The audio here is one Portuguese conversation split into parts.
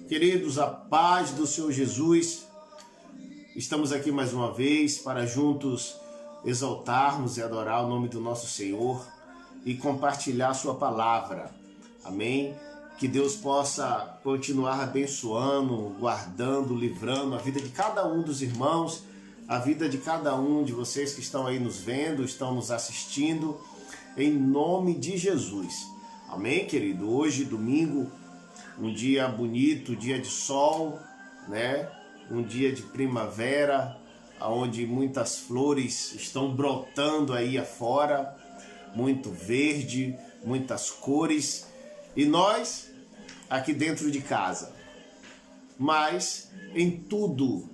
Queridos, a paz do Senhor Jesus, estamos aqui mais uma vez para juntos exaltarmos e adorar o nome do nosso Senhor e compartilhar a sua palavra. Amém? Que Deus possa continuar abençoando, guardando, livrando a vida de cada um dos irmãos, a vida de cada um de vocês que estão aí nos vendo, estão nos assistindo, em nome de Jesus. Amém, querido? Hoje, domingo, um dia bonito, dia de sol, né? Um dia de primavera, onde muitas flores estão brotando aí afora, muito verde, muitas cores, e nós aqui dentro de casa. Mas em tudo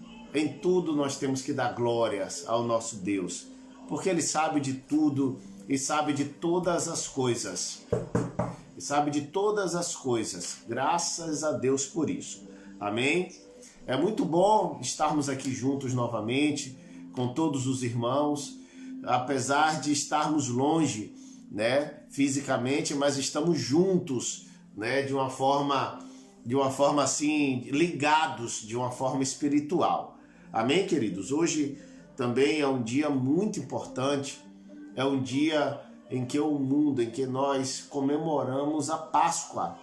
nós temos que dar glórias ao nosso Deus, porque Ele sabe de tudo e sabe de todas as coisas. Sabe de todas as coisas, graças a Deus por isso, amém? É muito bom estarmos aqui juntos novamente, com todos os irmãos, apesar de estarmos longe, né, fisicamente, mas estamos juntos, né, de uma forma assim, ligados, de uma forma espiritual, amém, queridos? Hoje também é um dia muito importante, é um dia em que nós comemoramos a Páscoa.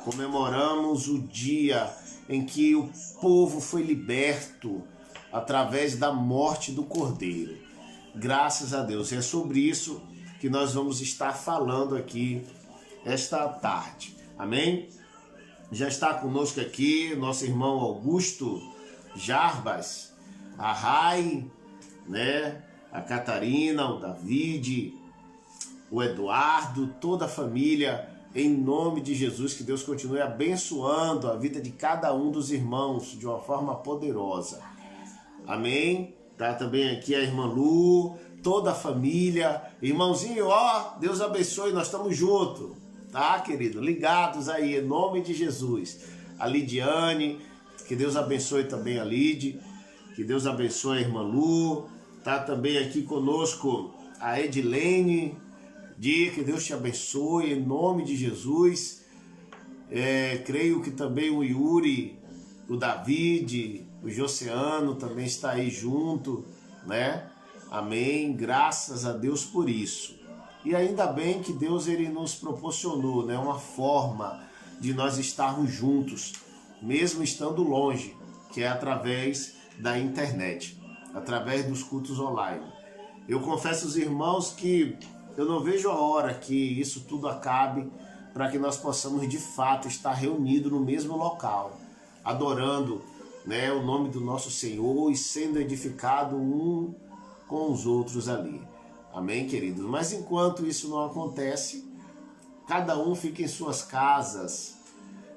Comemoramos o dia em que o povo foi liberto através da morte do Cordeiro. Graças a Deus. E é sobre isso que nós vamos estar falando aqui esta tarde. Amém? Já está conosco aqui nosso irmão Augusto Jarbas, a Rai, né? A Catarina, o David, o Eduardo, toda a família, em nome de Jesus, que Deus continue abençoando a vida de cada um dos irmãos de uma forma poderosa. Amém? Tá também aqui a irmã Lu, toda a família. Irmãozinho, ó, Deus abençoe, nós estamos juntos, tá, querido? Ligados aí, em nome de Jesus. A Lidiane, que Deus abençoe também a Lid, que Deus abençoe a irmã Lu. Tá também aqui conosco a Edilene, que Deus te abençoe, em nome de Jesus. Creio que também o Yuri, o David, o Joseano também está aí junto, né? Amém, graças a Deus por isso. E ainda bem que Deus ele nos proporcionou, né, uma forma de nós estarmos juntos, mesmo estando longe, que é através da internet, através dos cultos online. Eu confesso aos irmãos que eu não vejo a hora que isso tudo acabe, para que nós possamos de fato estar reunidos no mesmo local, adorando, né, o nome do nosso Senhor e sendo edificado um com os outros ali. Amém, queridos? Mas enquanto isso não acontece, cada um fica em suas casas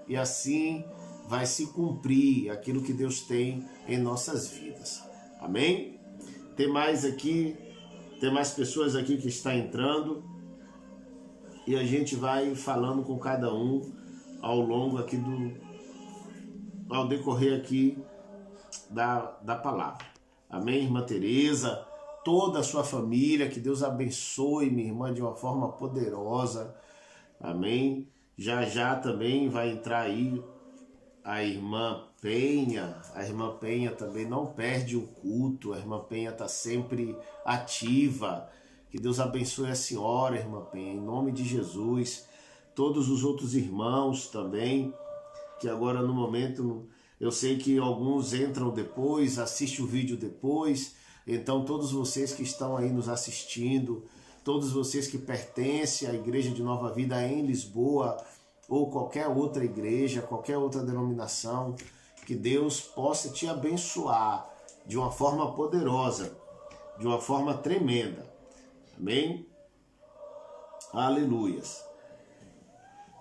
e assim vai se cumprir aquilo que Deus tem em nossas vidas. Amém? Tem mais pessoas aqui que estão entrando e a gente vai falando com cada um ao longo aqui ao decorrer aqui da palavra. Amém, irmã Tereza, toda a sua família, que Deus abençoe, minha irmã, de uma forma poderosa. Amém? Já também vai entrar aí a irmã Penha também não perde o culto, a irmã Penha está sempre ativa. Que Deus abençoe a senhora, irmã Penha, em nome de Jesus. Todos os outros irmãos também, que agora no momento, eu sei que alguns entram depois, assistem o vídeo depois, então todos vocês que estão aí nos assistindo, todos vocês que pertencem à Igreja de Nova Vida em Lisboa, ou qualquer outra igreja, qualquer outra denominação, que Deus possa te abençoar de uma forma poderosa, de uma forma tremenda. Amém? Aleluias.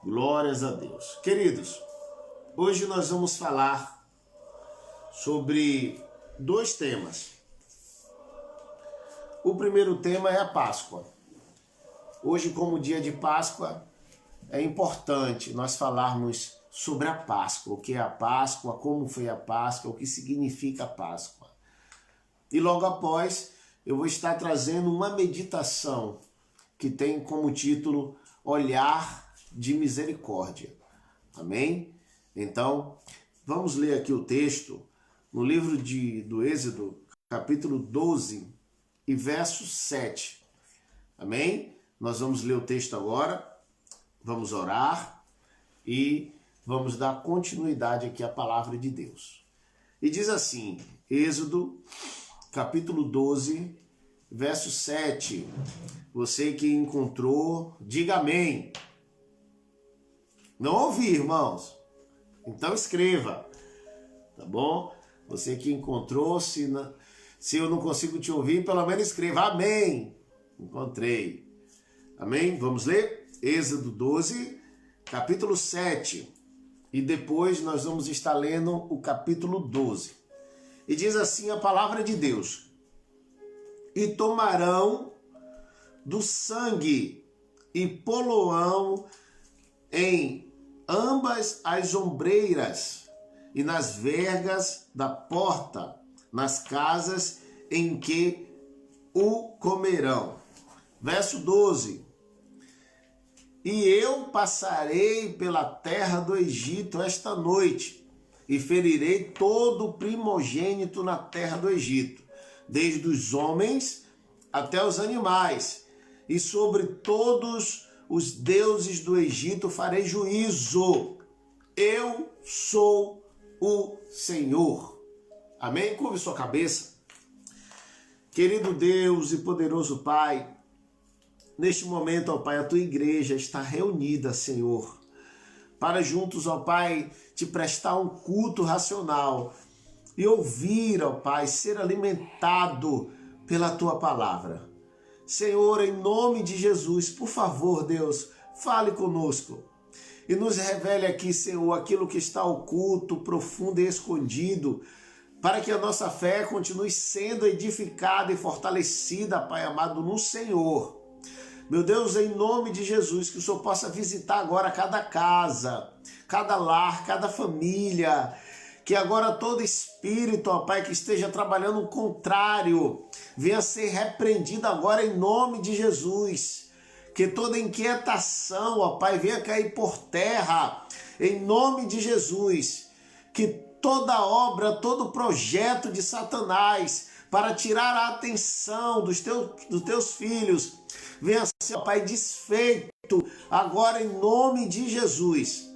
Glórias a Deus. Queridos, hoje nós vamos falar sobre dois temas. O primeiro tema é a Páscoa. Hoje, como dia de Páscoa, é importante nós falarmos sobre a Páscoa, o que é a Páscoa, como foi a Páscoa, o que significa a Páscoa. E logo após, eu vou estar trazendo uma meditação que tem como título Olhar de Misericórdia. Amém? Então, vamos ler aqui o texto no livro do Êxodo, capítulo 12 e verso 7. Amém? Nós vamos ler o texto agora, vamos orar e vamos dar continuidade aqui à palavra de Deus. E diz assim, Êxodo, capítulo 12, verso 7. Você que encontrou, diga amém. Não ouvi, irmãos? Então escreva, tá bom? Você que encontrou, se eu não consigo te ouvir, pelo menos escreva amém. Encontrei. Amém? Vamos ler? Êxodo 12, capítulo 7. E depois nós vamos estar lendo o capítulo 12. E diz assim a palavra de Deus. E tomarão do sangue e poloão em ambas as ombreiras e nas vergas da porta, nas casas em que o comerão. Verso 12. E eu passarei pela terra do Egito esta noite, e ferirei todo o primogênito na terra do Egito, desde os homens até os animais, e sobre todos os deuses do Egito farei juízo. Eu sou o Senhor. Amém? Curve sua cabeça. Querido Deus e poderoso Pai, neste momento, ó Pai, a tua igreja está reunida, Senhor, para juntos, ó Pai, te prestar um culto racional e ouvir, ó Pai, ser alimentado pela tua palavra. Senhor, em nome de Jesus, por favor, Deus, fale conosco e nos revele aqui, Senhor, aquilo que está oculto, profundo e escondido, para que a nossa fé continue sendo edificada e fortalecida, Pai amado, no Senhor. Meu Deus, em nome de Jesus, que o Senhor possa visitar agora cada casa, cada lar, cada família, que agora todo espírito, ó Pai, que esteja trabalhando o contrário, venha ser repreendido agora em nome de Jesus. Que toda inquietação, ó Pai, venha cair por terra, em nome de Jesus. Que toda obra, todo projeto de Satanás para tirar a atenção dos teus filhos, venha ser, ó Pai, desfeito agora em nome de Jesus.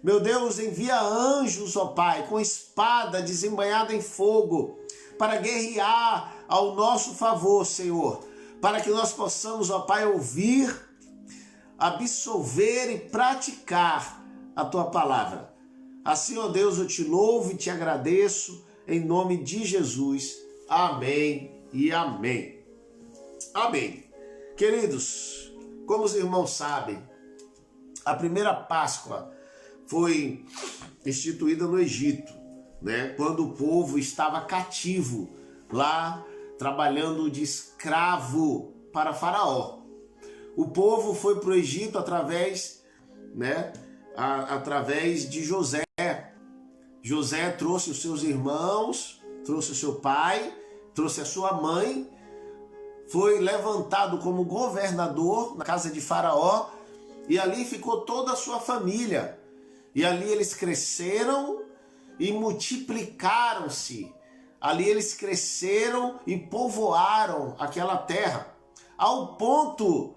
Meu Deus, envia anjos, ó Pai, com espada desembanhada em fogo, para guerrear ao nosso favor, Senhor, para que nós possamos, ó Pai, ouvir, absolver e praticar a Tua palavra. Assim, ó Deus, eu te louvo e te agradeço, em nome de Jesus. Amém e amém. Amém. Queridos, como os irmãos sabem, a primeira Páscoa foi instituída no Egito, né? Quando o povo estava cativo lá, trabalhando de escravo para Faraó. O povo foi para o Egito através de José. José trouxe os seus irmãos, trouxe o seu pai, trouxe a sua mãe, foi levantado como governador na casa de Faraó e ali ficou toda a sua família. E ali eles cresceram e multiplicaram-se. Ali eles cresceram e povoaram aquela terra, ao ponto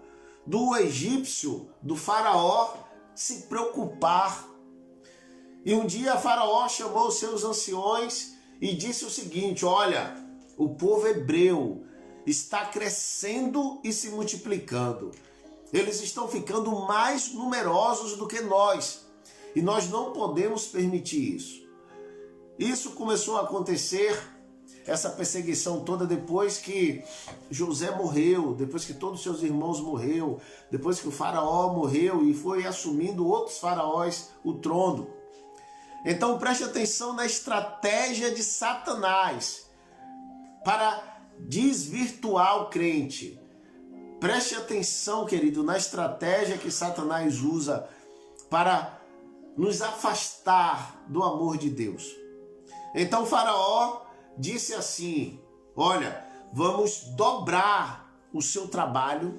do egípcio, do Faraó, se preocupar. E um dia Faraó chamou os seus anciões e disse o seguinte: olha, o povo hebreu está crescendo e se multiplicando. Eles estão ficando mais numerosos do que nós. E nós não podemos permitir isso. Isso começou a acontecer, essa perseguição toda, depois que José morreu, depois que todos os seus irmãos morreram, depois que o faraó morreu e foi assumindo outros faraós o trono. Então preste atenção na estratégia de Satanás para desvirtuar o crente. Preste atenção, querido, na estratégia que Satanás usa para nos afastar do amor de Deus. Então o faraó disse assim: olha, vamos dobrar o seu trabalho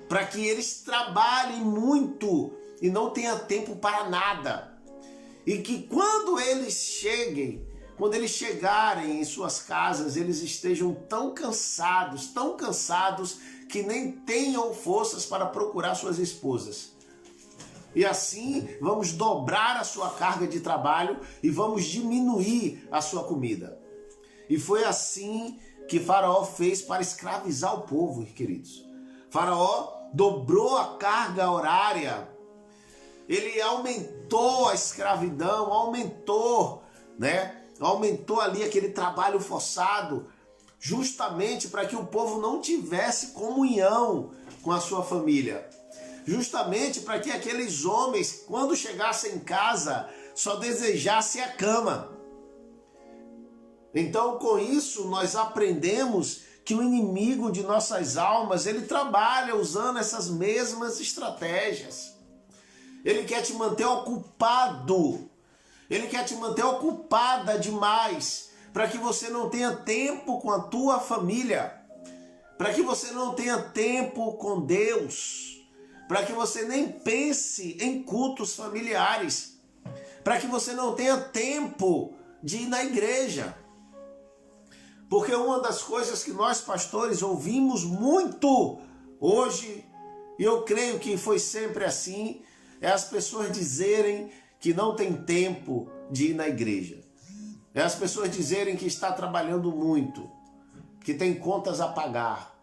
para que eles trabalhem muito e não tenham tempo para nada. E que quando eles chegarem em suas casas, eles estejam tão cansados, que nem tenham forças para procurar suas esposas. E assim vamos dobrar a sua carga de trabalho e vamos diminuir a sua comida. E foi assim que Faraó fez para escravizar o povo, queridos. Faraó dobrou a carga horária. Ele aumentou a escravidão, aumentou ali aquele trabalho forçado, justamente para que o povo não tivesse comunhão com a sua família. Justamente para que aqueles homens, quando chegassem em casa, só desejassem a cama. Então, com isso, nós aprendemos que o inimigo de nossas almas, ele trabalha usando essas mesmas estratégias. Ele quer te manter ocupado. Ele quer te manter ocupada demais, para que você não tenha tempo com a tua família, para que você não tenha tempo com Deus, para que você nem pense em cultos familiares, para que você não tenha tempo de ir na igreja. Porque uma das coisas que nós pastores ouvimos muito hoje, e eu creio que foi sempre assim, é as pessoas dizerem que não tem tempo de ir na igreja. É as pessoas dizerem que está trabalhando muito, que tem contas a pagar.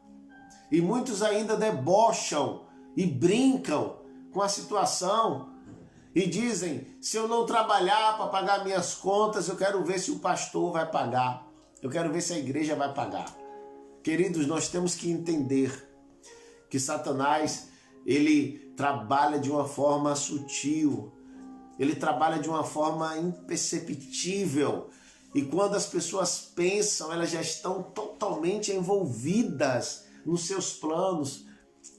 E muitos ainda debocham e brincam com a situação e dizem, se eu não trabalhar para pagar minhas contas, eu quero ver se o pastor vai pagar. Eu quero ver se a igreja vai pagar. Queridos, nós temos que entender que Satanás, ele trabalha de uma forma sutil, ele trabalha de uma forma imperceptível. E quando as pessoas pensam, elas já estão totalmente envolvidas nos seus planos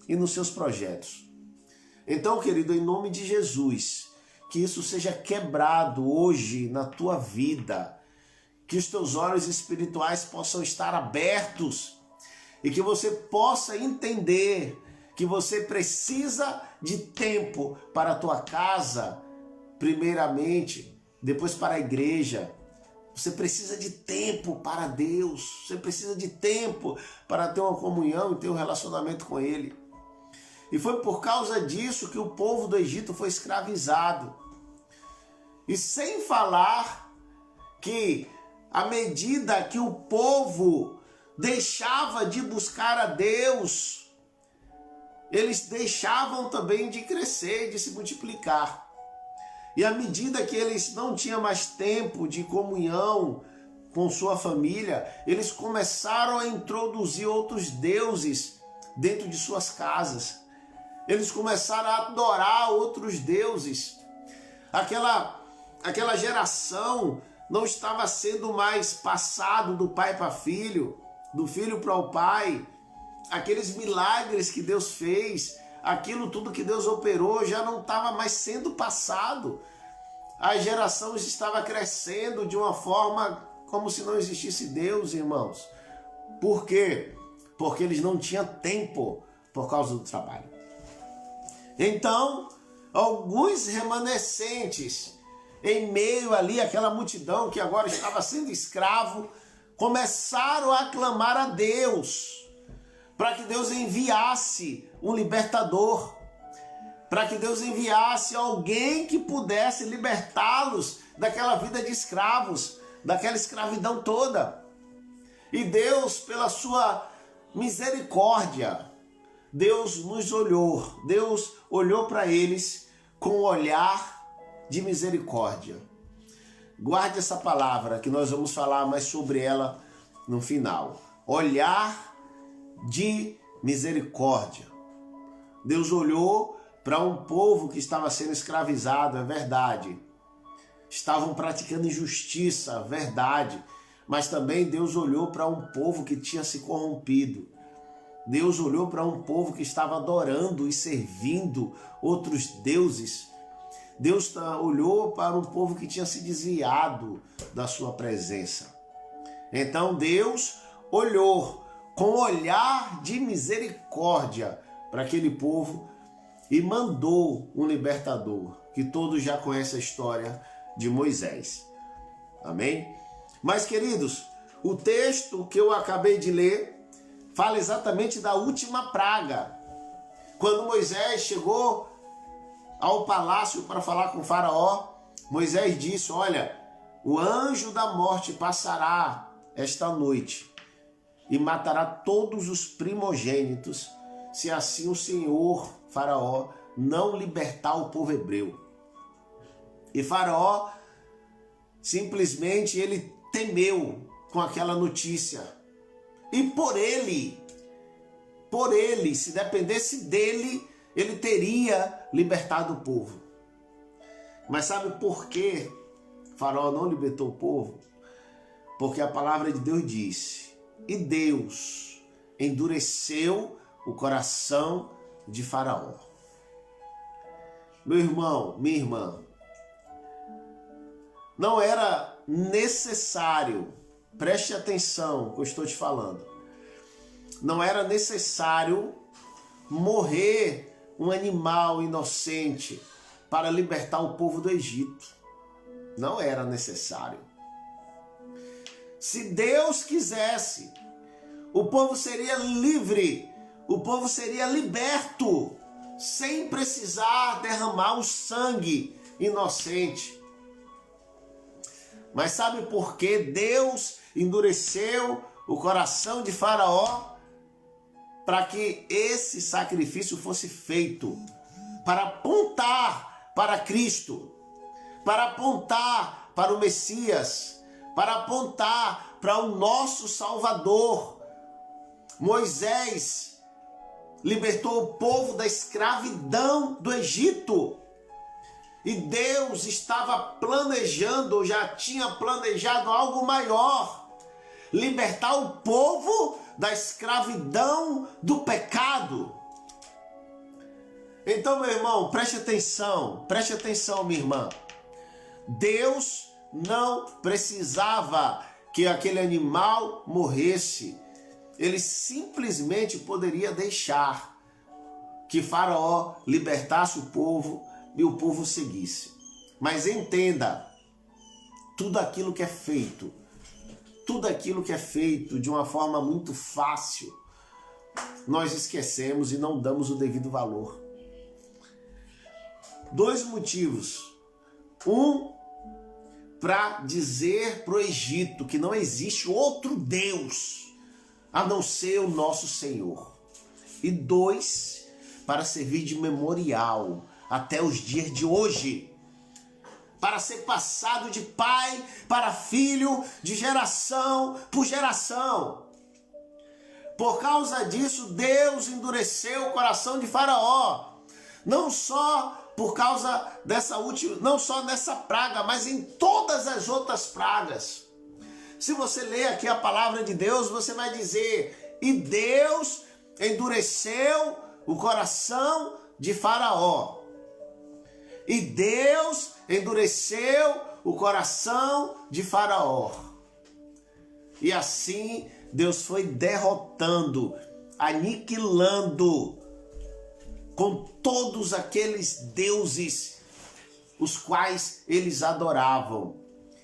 e nos seus projetos. Então, querido, em nome de Jesus, que isso seja quebrado hoje na tua vida, que os teus olhos espirituais possam estar abertos e que você possa entender que você precisa de tempo para a tua casa, primeiramente, depois para a igreja. Você precisa de tempo para Deus, você precisa de tempo para ter uma comunhão e ter um relacionamento com Ele. E foi por causa disso que o povo do Egito foi escravizado. E sem falar que à medida que o povo deixava de buscar a Deus, eles deixavam também de crescer, de se multiplicar. E à medida que eles não tinham mais tempo de comunhão com sua família, eles começaram a introduzir outros deuses dentro de suas casas. Eles começaram a adorar outros deuses. Aquela geração não estava sendo mais passado do pai para filho, do filho para o pai. Aqueles milagres que Deus fez, aquilo tudo que Deus operou já não estava mais sendo passado. A geração estava crescendo de uma forma como se não existisse Deus, irmãos. Por quê? Porque eles não tinham tempo por causa do trabalho. Então, alguns remanescentes, em meio ali àquela multidão que agora estava sendo escravo, começaram a clamar a Deus, para que Deus enviasse um libertador, para que Deus enviasse alguém que pudesse libertá-los daquela vida de escravos, daquela escravidão toda. E Deus, pela sua misericórdia, Deus nos olhou, Deus olhou para eles com um olhar de misericórdia. Guarde essa palavra que nós vamos falar mais sobre ela no final. Olhar de misericórdia. Deus olhou para um povo que estava sendo escravizado, é verdade. Estavam praticando injustiça, verdade. Mas também Deus olhou para um povo que tinha se corrompido. Deus olhou para um povo que estava adorando e servindo outros deuses. Deus olhou para um povo que tinha se desviado da sua presença. Então Deus olhou com olhar de misericórdia para aquele povo e mandou um libertador, que todos já conhecem a história de Moisés. Amém? Mas, queridos, o texto que eu acabei de ler fala exatamente da última praga. Quando Moisés chegou ao palácio para falar com Faraó, Moisés disse: olha, o anjo da morte passará esta noite e matará todos os primogênitos, se assim o Senhor, Faraó, não libertar o povo hebreu. E Faraó, simplesmente, ele temeu com aquela notícia. E por ele, se dependesse dele, ele teria libertado o povo. Mas sabe por que Faraó não libertou o povo? Porque a palavra de Deus disse: e Deus endureceu o coração de Faraó. Meu irmão, minha irmã, não era necessário, preste atenção no que eu estou te falando, não era necessário morrer um animal inocente para libertar o povo do Egito. Não era necessário. Se Deus quisesse, o povo seria livre, o povo seria liberto, sem precisar derramar o sangue inocente. Mas sabe por que Deus endureceu o coração de Faraó? Para que esse sacrifício fosse feito, para apontar para Cristo, para apontar para o Messias, para apontar para o nosso Salvador. Moisés libertou o povo da escravidão do Egito. E Deus estava planejando, já tinha planejado algo maior: libertar o povo da escravidão do pecado. Então, meu irmão, preste atenção, minha irmã. Deus não precisava que aquele animal morresse. Ele simplesmente poderia deixar que Faraó libertasse o povo e o povo seguisse. Mas entenda, tudo aquilo que é feito de uma forma muito fácil, nós esquecemos e não damos o devido valor. 2 motivos. Um, para dizer para o Egito que não existe outro Deus a não ser o nosso Senhor. E 2, para servir de memorial até os dias de hoje, para ser passado de pai para filho, de geração por geração. Por causa disso, Deus endureceu o coração de Faraó, não só por causa dessa última, não só nessa praga, mas em todas as outras pragas. Se você ler aqui a palavra de Deus, você vai dizer: e Deus endureceu o coração de Faraó. E Deus endureceu o coração de Faraó. E assim Deus foi derrotando, aniquilando com todos aqueles deuses os quais eles adoravam.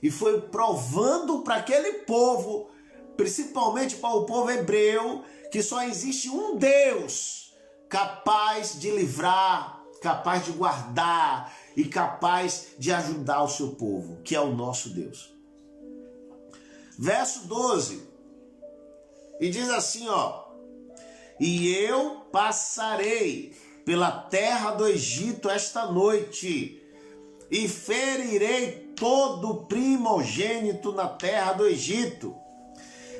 E foi provando para aquele povo, principalmente para o povo hebreu, que só existe um Deus capaz de livrar, capaz de guardar e capaz de ajudar o seu povo, que é o nosso Deus. Verso 12, e diz assim, ó: e eu passarei pela terra do Egito esta noite, e ferirei todo primogênito na terra do Egito,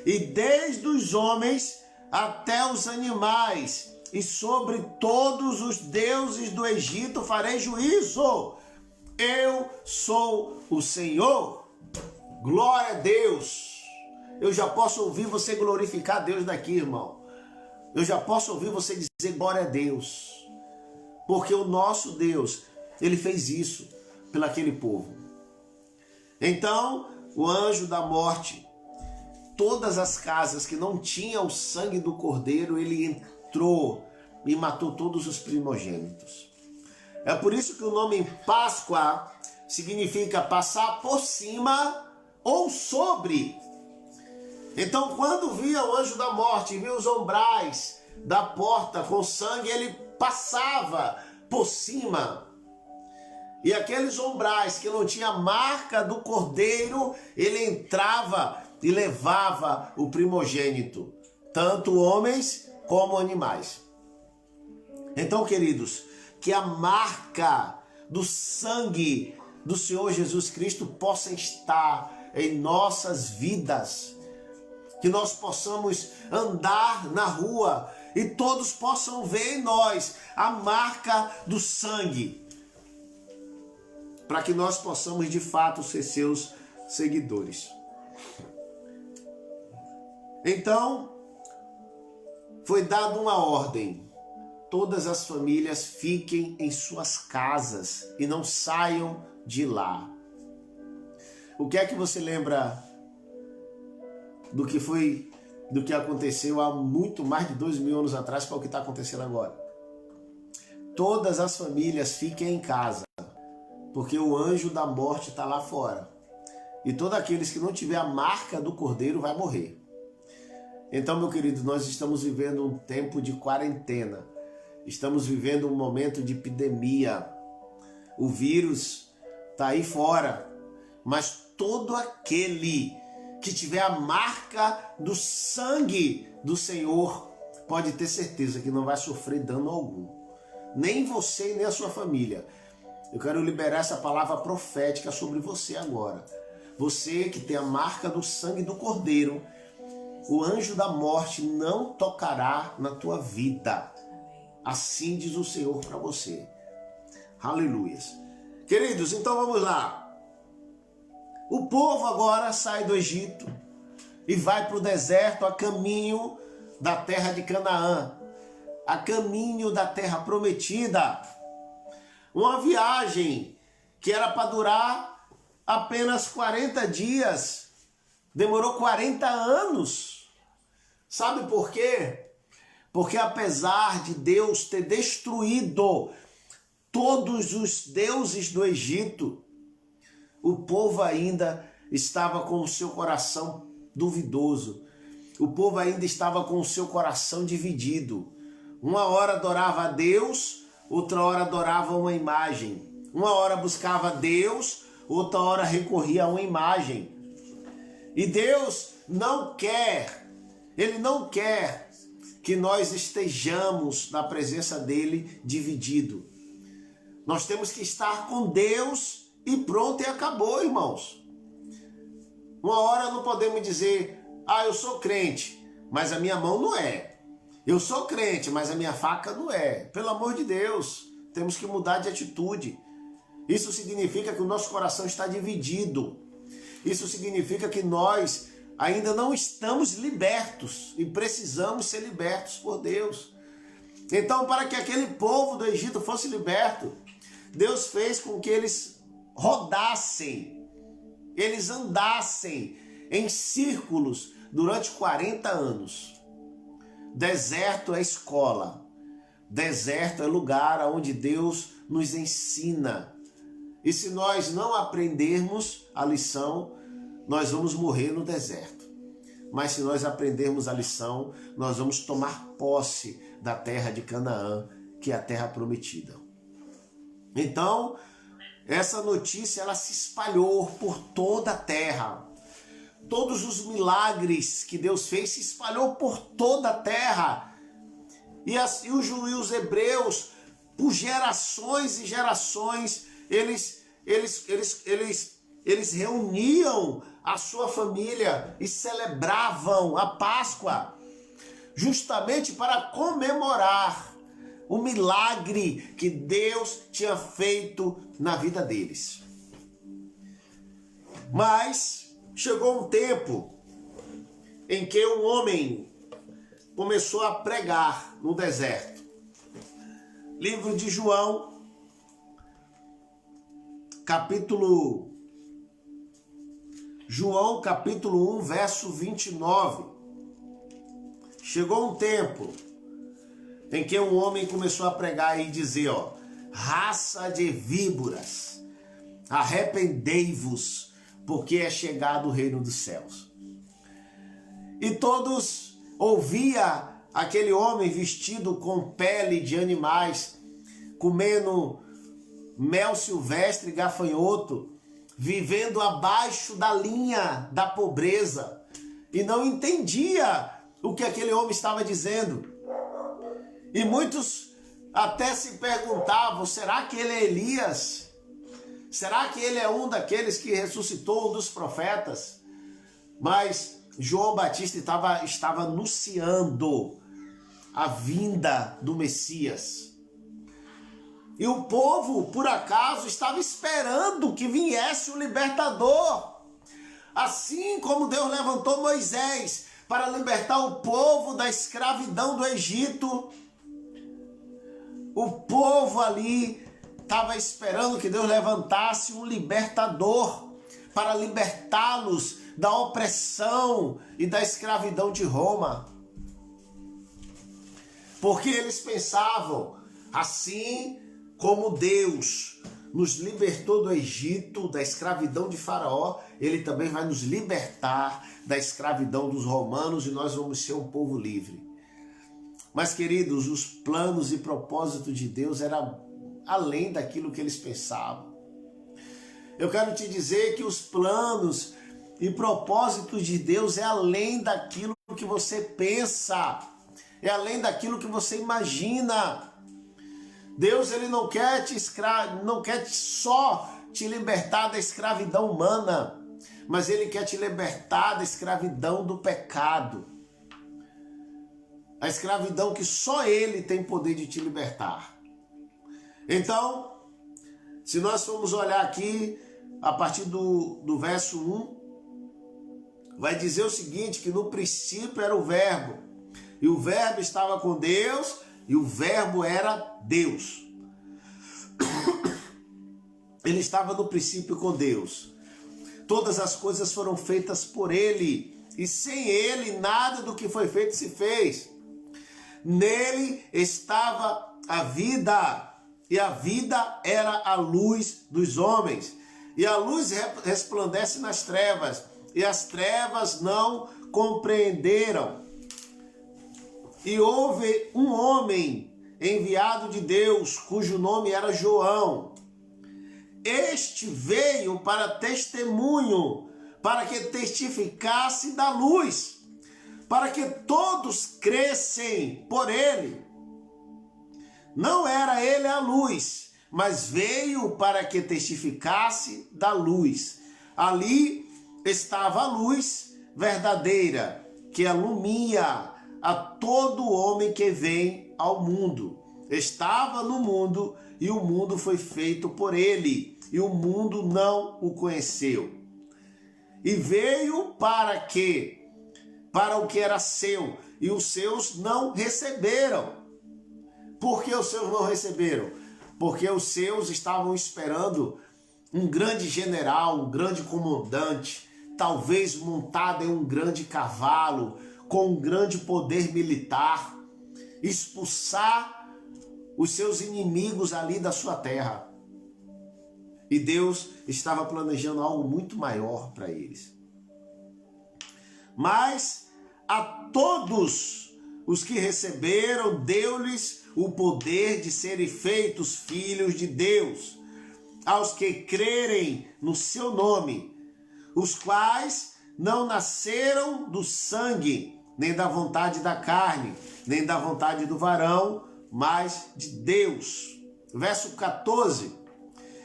e desde os homens até os animais, e sobre todos os deuses do Egito farei juízo. Eu sou o Senhor. Glória a Deus. Eu já posso ouvir você glorificar Deus daqui, irmão. Eu já posso ouvir você dizer glória a Deus. Porque o nosso Deus, ele fez isso pelaquele povo. Então, o anjo da morte, todas as casas que não tinham o sangue do cordeiro, ele entrou e matou todos os primogênitos. É por isso que o nome Páscoa significa passar por cima ou sobre. Então, quando via o anjo da morte, via os umbrais da porta com sangue, ele passava por cima. E aqueles umbrais que não tinha marca do cordeiro, ele entrava e levava o primogênito, tanto homens como animais. Então, queridos, que a marca do sangue do Senhor Jesus Cristo possa estar em nossas vidas, que nós possamos andar na rua e todos possam ver em nós a marca do sangue, para que nós possamos de fato ser seus seguidores. Então, foi dada uma ordem: todas as famílias fiquem em suas casas e não saiam de lá. O que é que você lembra do que aconteceu há muito mais de 2000 anos atrás para o que está acontecendo agora? Todas as famílias fiquem em casa, porque o anjo da morte está lá fora. E todos aqueles que não tiver a marca do cordeiro vai morrer. Então, meu querido, nós estamos vivendo um tempo de quarentena. Estamos vivendo um momento de epidemia. O vírus está aí fora. Mas todo aquele que tiver a marca do sangue do Senhor pode ter certeza que não vai sofrer dano algum. Nem você e nem a sua família. Eu quero liberar essa palavra profética sobre você agora. Você que tem a marca do sangue do Cordeiro, o anjo da morte não tocará na tua vida. Assim diz o Senhor para você. Aleluias. Queridos, então vamos lá. O povo agora sai do Egito e vai para o deserto a caminho da terra de Canaã, a caminho da terra prometida. Uma viagem que era para durar apenas 40 dias, demorou 40 anos. Sabe por quê? Porque apesar de Deus ter destruído todos os deuses do Egito, o povo ainda estava com o seu coração duvidoso. O povo ainda estava com o seu coração dividido. Uma hora adorava a Deus, outra hora adorava uma imagem. Uma hora buscava Deus, outra hora recorria a uma imagem. E Deus não quer, Ele não quer que nós estejamos na presença dEle dividido. Nós temos que estar com Deus e pronto, e acabou, irmãos. Uma hora não podemos dizer: eu sou crente, mas a minha mão não é. Eu sou crente, mas a minha faca não é. Pelo amor de Deus, temos que mudar de atitude. Isso significa que o nosso coração está dividido. Isso significa que nós ainda não estamos libertos e precisamos ser libertos por Deus. Então, para que aquele povo do Egito fosse liberto, Deus fez com que eles rodassem, eles andassem em círculos durante 40 anos. Deserto é escola, deserto é lugar onde Deus nos ensina. E se nós não aprendermos a lição, nós vamos morrer no deserto. Mas se nós aprendermos a lição, nós vamos tomar posse da terra de Canaã, que é a terra prometida. Então, essa notícia ela se espalhou por toda a terra. Todos os milagres que Deus fez se espalhou por toda a terra. E os hebreus, por gerações e gerações, eles reuniam a sua família e celebravam a Páscoa, justamente para comemorar o milagre que Deus tinha feito na vida deles. Mas chegou um tempo em que um homem começou a pregar no deserto. Livro de João, capítulo 1, verso 29. Chegou um tempo em que um homem começou a pregar e dizer, raça de víboras, arrependei-vos, porque é chegado o reino dos céus. E todos ouviam aquele homem vestido com pele de animais, comendo mel silvestre e gafanhoto, vivendo abaixo da linha da pobreza, e não entendia o que aquele homem estava dizendo. E muitos até se perguntavam, será que ele é Elias? Será que ele é um daqueles que ressuscitou, um dos profetas? Mas João Batista estava anunciando a vinda do Messias. E o povo, por acaso, estava esperando que viesse o libertador. Assim como Deus levantou Moisés para libertar o povo da escravidão do Egito, o povo ali estava esperando que Deus levantasse um libertador para libertá-los da opressão e da escravidão de Roma. Porque eles pensavam, assim como Deus nos libertou do Egito, da escravidão de Faraó, ele também vai nos libertar da escravidão dos romanos e nós vamos ser um povo livre. Mas, queridos, os planos e propósitos de Deus eram além daquilo que eles pensavam. Eu quero te dizer que os planos e propósitos de Deus é além daquilo que você pensa, é além daquilo que você imagina. Deus, ele não quer só te libertar da escravidão humana, mas ele quer te libertar da escravidão do pecado. A escravidão que só ele tem poder de te libertar. Então, se nós formos olhar aqui, a partir do verso 1, vai dizer o seguinte, que no princípio era o verbo, e o verbo estava com Deus, e o verbo era Deus. Ele estava no princípio com Deus. Todas as coisas foram feitas por ele, e sem ele nada do que foi feito se fez. Nele estava a vida, e a vida era a luz dos homens. E a luz resplandece nas trevas, e as trevas não compreenderam. E houve um homem enviado de Deus, cujo nome era João. Este veio para testemunho, para que testificasse da luz, para que todos crescem por ele. Não era ele a luz, mas veio para que testificasse da luz. Ali estava a luz verdadeira, que alumia a todo homem que vem ao mundo. Estava no mundo, e o mundo foi feito por ele, e o mundo não o conheceu. E veio para o que era seu, e os seus não receberam. Por que os seus não receberam? Porque os seus estavam esperando um grande general, um grande comandante, talvez montado em um grande cavalo, com um grande poder militar, expulsar os seus inimigos ali da sua terra. E Deus estava planejando algo muito maior para eles. Mas a todos os que receberam, deu-lhes o poder de serem feitos filhos de Deus, aos que crerem no seu nome, os quais não nasceram do sangue, nem da vontade da carne, nem da vontade do varão, mas de Deus. Verso 14.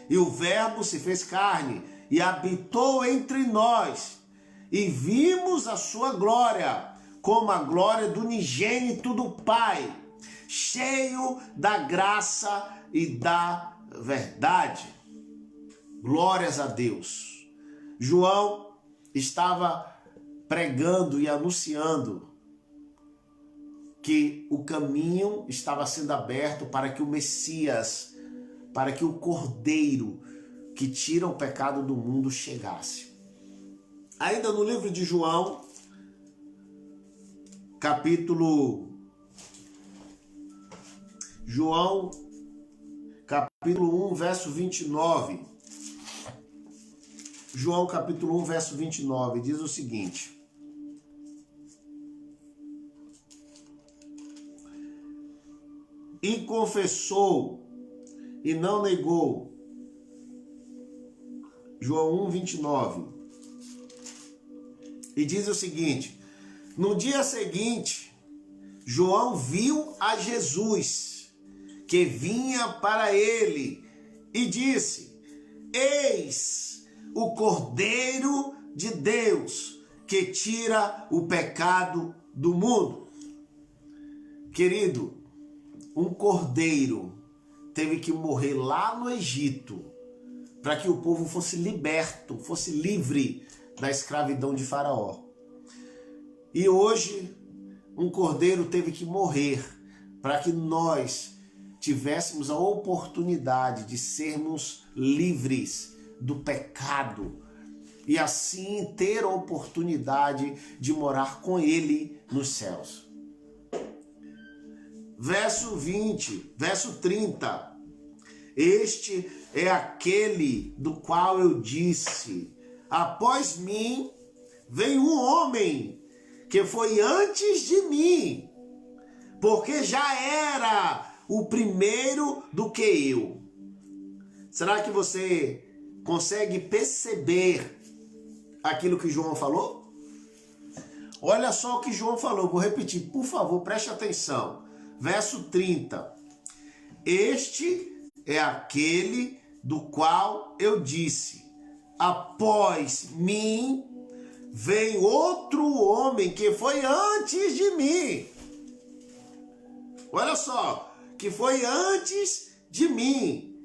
E o verbo se fez carne e habitou entre nós, e vimos a sua glória, como a glória do unigênito do Pai, cheio da graça e da verdade. Glórias a Deus. João estava pregando e anunciando que o caminho estava sendo aberto para que o Messias, para que o Cordeiro que tira o pecado do mundo chegasse. Ainda no livro de João, capítulo 1, verso 29. João capítulo 1, verso 29, diz o seguinte: e confessou e não negou. João 1, 29. E diz o seguinte: no dia seguinte, João viu a Jesus, que vinha para ele, e disse: eis o Cordeiro de Deus, que tira o pecado do mundo. Querido, um cordeiro teve que morrer lá no Egito para que o povo fosse liberto, fosse livre da escravidão de Faraó. E hoje, um cordeiro teve que morrer para que nós tivéssemos a oportunidade de sermos livres do pecado e assim ter a oportunidade de morar com ele nos céus. Verso 20, verso 30. Este é aquele do qual eu disse: após mim vem um homem que foi antes de mim, porque já era o primeiro do que eu. Será que você consegue perceber aquilo que João falou? Olha só o que João falou, vou repetir, por favor, preste atenção. Verso 30. Este é aquele do qual eu disse: após mim vem outro homem que foi antes de mim. Olha só, que foi antes de mim,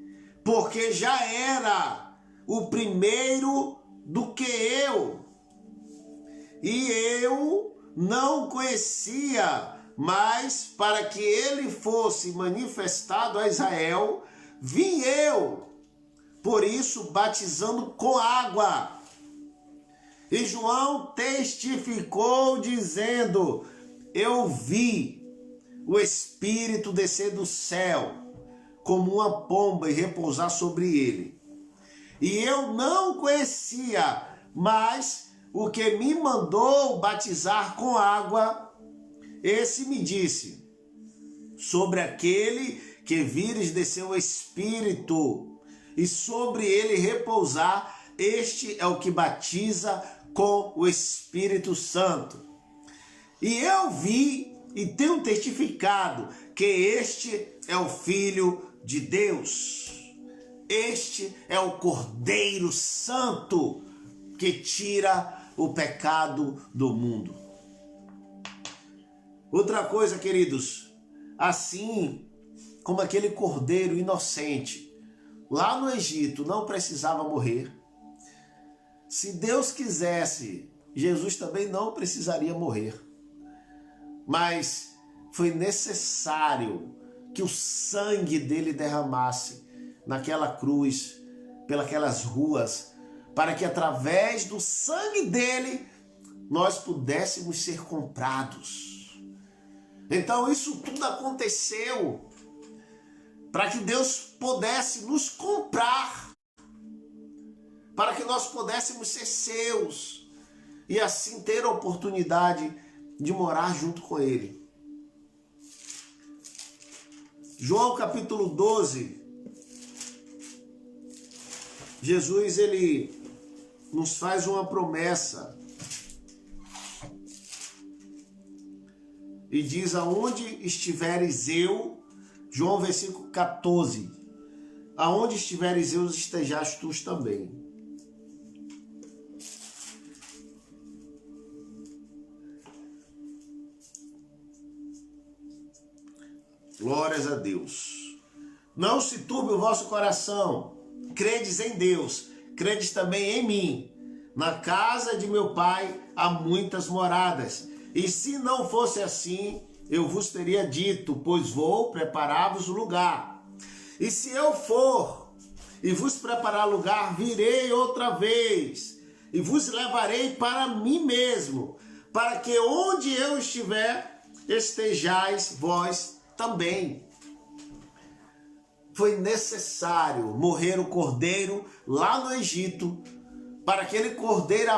porque já era o primeiro do que eu. E eu não conhecia, mas para que ele fosse manifestado a Israel, vim eu, por isso batizando com água. E João testificou dizendo: eu vi o Espírito descer do céu como uma pomba e repousar sobre ele. E eu não conhecia, mas o que me mandou batizar com água, esse me disse: sobre aquele que vires descer o Espírito, e sobre ele repousar, este é o que batiza com o Espírito Santo. E eu vi e tenho testificado que este é o Filho de Deus. Este é o Cordeiro Santo que tira o pecado do mundo. Outra coisa, queridos, assim como aquele cordeiro inocente lá no Egito não precisava morrer, se Deus quisesse, Jesus também não precisaria morrer. Mas foi necessário que o sangue dele derramasse naquela cruz, pelas ruas, para que através do sangue dele nós pudéssemos ser comprados. Então isso tudo aconteceu para que Deus pudesse nos comprar, para que nós pudéssemos ser seus e assim ter a oportunidade de morar junto com ele. João capítulo 12, Jesus ele nos faz uma promessa e diz: aonde estiveres eu, João versículo 14, aonde estiveres eu, estejais tu também. Glórias a Deus. Não se turbe o vosso coração. Credes em Deus, credes também em mim. Na casa de meu pai há muitas moradas. E se não fosse assim, eu vos teria dito, pois vou preparar-vos lugar. E se eu for e vos preparar lugar, virei outra vez e vos levarei para mim mesmo, para que onde eu estiver, estejais vós também. Foi necessário morrer o cordeiro lá no Egito para aquele cordeiro